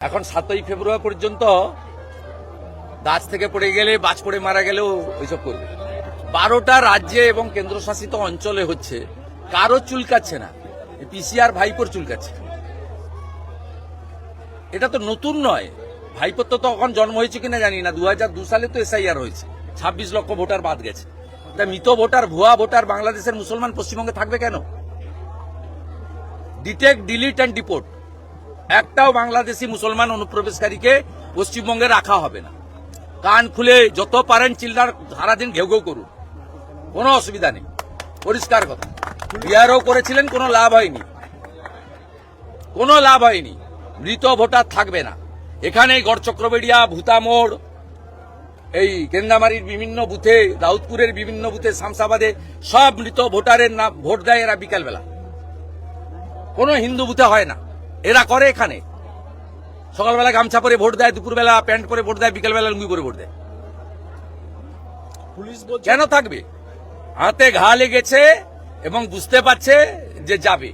এখন 7ই ফেব্রুয়ারি পর্যন্ত গাছ থেকে পড়ে গেলে বাজ পড়ে মারা গেলেও ওইসব করবে। 12টা রাজ্যে এবং কেন্দ্রশাসিত অঞ্চলে হচ্ছে, কারো চুলকাচ্ছে না, পিসিআর ভাইপোর চুলকাচ্ছে। এটা তো নতুন নয়, ভাইপোর তো তখন জন্ম হয়েছে কিনা জানি না, 2002 সালে তো এসআইআর হয়েছে, 26 লক্ষ ভোটার বাদ গেছে। তা মৃত ভোটার, ভুয়া ভোটার বাংলাদেশের মুসলমান পশ্চিমবঙ্গে থাকবে কেন? ডিটেক্ট, ডিলিট অ্যান্ড ডিপোর্ট, একটাও বাংলাদেশি মুসলমান অনুপ্রবেশকারীকে পশ্চিমবঙ্গে রাখা হবে না। কান খুলে যত পারেন চিল্লার সারাদিন ঘেউ ঘেউ করুন, কোনো অসুবিধা নেই, পরিষ্কার কথা। বিহারও করেছিলেন, কোনো লাভ হয়নি, কোনো লাভ হয়নি। মৃত ভোটার থাকবে না এখানে। গড়চক্রবেড়িয়া, ভূতামোড়, এই কেন্দামারির বিভিন্ন বুথে, দাউদপুরের বিভিন্ন বুথে, শামসাবাদে সব মৃত ভোটারের নাম ভোট দেয় এরা বিকালবেলা। কোনো হিন্দু বুথে হয় না, এরা করে এখানে। সকালবেলা গামছা পরে ভোট দেয়, দুপুরবেলা প্যান্ট পরে ভোট দেয়, বিকালবেলা লুঙ্গি পরে ভোট দেয়। পুলিশ কেন থাকবে? হাতে ঘা লেগেছে এবং বুঝতে পারছে যে যাবে।